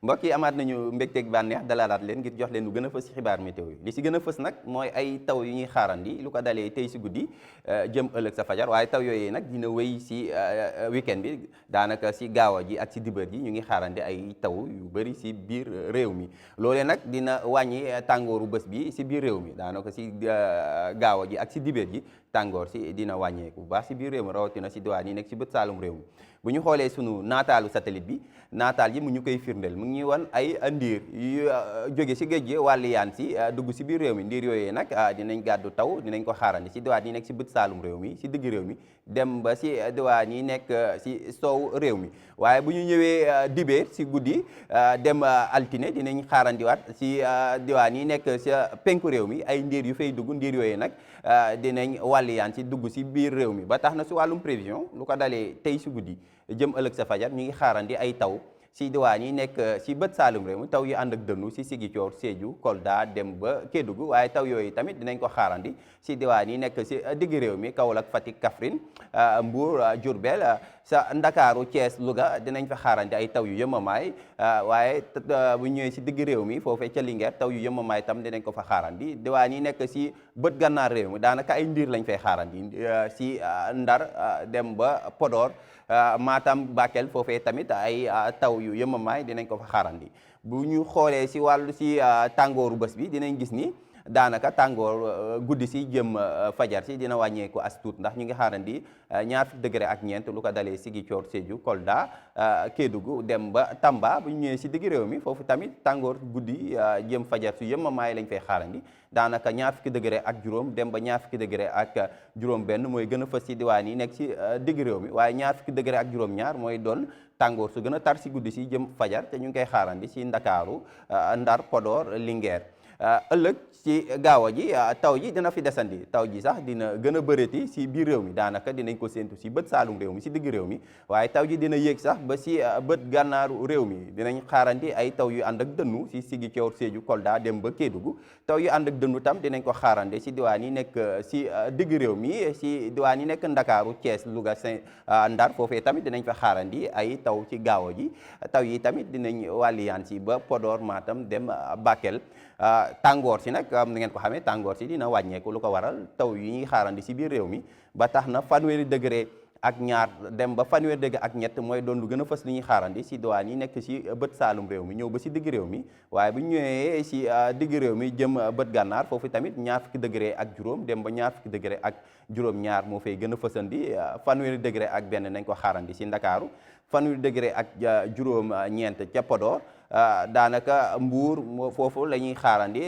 mbokk yi amaat nañu mbégteeg bànneex dalalaat leen ngir jox leen lu gën a fës ci xibaar météo yi li si gën a fës nag mooy ay taw yu ñuy xaarandi lu ko dalee tey si guddi jëm ëllëg sa fajar waaye taw yooyu nag dina wéy si weekend bi daanaka si gaawa ji ak si dibër ji ñu ngi xaarandi ay taw yu bëri si biir réew mi loolee nag dina wàññi tàngooru bés bi si biir réew mi daanaka si gaawa ji ak si dibër ji tàngoor si dina wàññeeku bu baax si biir réew mi rawatina si diwaan yi nekk si bët saalum réew mi bu ñu xoolee sunu naataalu satellite bi naataal yi mu ñu koy firndeel mu ngi ñuy wan ay ndiir yu jóge si géej gi wàllu yaan si dugg si biir réew mi ndiir yooyee nag dinañ gàddu taw dinañ ko xaarandi si diwaan yi nekk si bët saalum réew mi si digg réew mi dem ba si diwaan yi nekk si soow réew mi waaye bu ñu ñëwee dibéer si guddi dem altine dinañ xaarandiwaat si diwaan yi nekk sa penku réew mi ay ndiir yu fay dugg ndiir yooyee nag dinañ wàllu yaan si dugg si biir réew mi ba tax na si wàllum prévision lu ko dalee tey si guddi jëm ëllëg sa fajar ñu ngi xaarandi ay taw si diwaan yi nekk si bët saalum réew mi taw yu ànd ak dënnu si Ziguinchor Sédhiou Kolda dem ba Kédougou waaye taw yooyu tamit dinañ ko xaarandi si diwaan yi nekk si digg réew mi Kaolack Fatick Kaffrine Mbour Diourbel sa Ndakaaru Thiès Louga dinañ fa xaarandi ay taw yu yëmamaay waaye bu ñëwee si digg réew mi foofee ca Linguère taw yu yëmamaay tam dinañ ko fa xaarandi diwaan yi nekk si bët gànnaar réew mi daanaka ay ndiir lañ fay xaarandi si Ndar dem ba Podor Matam Bakel foofee tamit ay taw yu yëmamaay dinañ ko fa xaarandi bu ñu xoolee si wàllu si tàngooru bés bi dinañ gis ni daanaka tàngoor guddi si jëm fajar si dina wàññeeku as tuut ndax ñu ngi xaarandi ñaar fukki degré ak ñeent lu ko dalee Ziguinchor Sédhiou Kolda Kédougou dem ba Tamba bu ñu ñëwee si digg réew mi foofu tamit tàngoor guddi jëm fajar su yëmamaay lañ fay xaarandi daanaka ñaar fukki degré ak juróom dem ba ñaar fukki degré ak juróom benn mooy gën a fës si diwaan yi nekk si digg réew mi waaye ñaar fukki degré ak juróom ñaar mooy doon tàngoor su gën a tar si guddi si jëm fajar te ñu ngi koy xaarandi si Ndakaaru Ndar Podor Linguère ëllëg ci gaawa ji taw ji dina fi desandi taw ji sax dina gën a bëreeti si biir réew mi daanaka dinañ ko séentu si bët saalum réew mi si digg réew mi waaye taw ji dina yéeg sax ba si bët gànnaaru réew mi dinañ xaarandi ay taw yu ànd ak dënnu si Ziguinchor Sédhiou Kolda dem ba Kédougou taw yu ànd ak dënnu tam dinañ ko xaarandi si diwaan yi nekk si digg réew mi si diwaan yi nekk Ndakaaru Thiès Louga Ndar foofee tamit dinañ fa xaarandi ay taw ci gaawa ji taw yi tamit dinañ wàlliyaan si ba Podor Matam dem Bakel tàngoor si nag am na ngeen ko xamee tàngoor si dina wàññeeku lu ko waral taw yi ñuy xaarandi si biir réew mi ba tax na fanweeri degré ak ñaar dem ba fanweeri degré ak ñett mooy doon lu gën a fës li ñuy xaarandi si diwaan yi nekk si bët saalum réew mi ñëw ba si digg réew mi waaye bu ñu ñëwee si digg réew mi jëm bët gànnaar foofu tamit ñaar fukki degré ak juróom dem ba ñaar fukki degré ak juróom ñaar moo fay gën a fësandi fanweeri degré ak benn nañ ko xaarandi si Ndakaaru fanweeri degré ak juróom ñeent ca Podor daanaka Mbuur foofu la ñuy xaarandi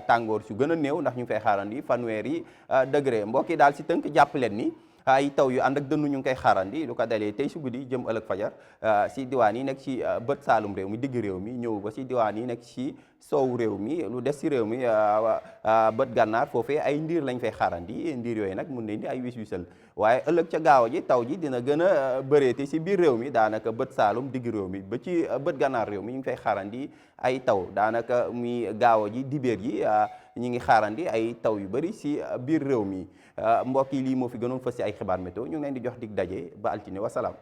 tàngoor su gën a néew ndax ñu ngi fay xaarandi fanweeri degré mbokk yi daal si tënk jàpp leen ni ay taw yu ànd ak dënnu ñu ngi koy xaarandi lu ko dalee tey si guddi jëm ëllëg fajar si diwaan yi nekk si bët saalum réew mi digg réew mi ñëw ba si diwaan yi nekk si soow réew mi lu des si réew mi bët gànnaar foofee ay ndiir lañ fay xaarandi ndiir yooyu nag mun nañ di ay wis wisal waaye ëllëg ca gaaw ji taw ji dina gën a bëreeti si biir réew mi daanaka bët saalum digg réew mi ba ci bët gànnaar réew mi ñu ngi fay xaarandi ay taw daanaka muy gaaw ji dibéer ji ñu ngi xaarandi ay taw yu bëri si biir réew mi mbokk yi lii moo fi gënoon fës si ay xibaar météo ñu ngi leen di jox dig daje ba altine wasalaam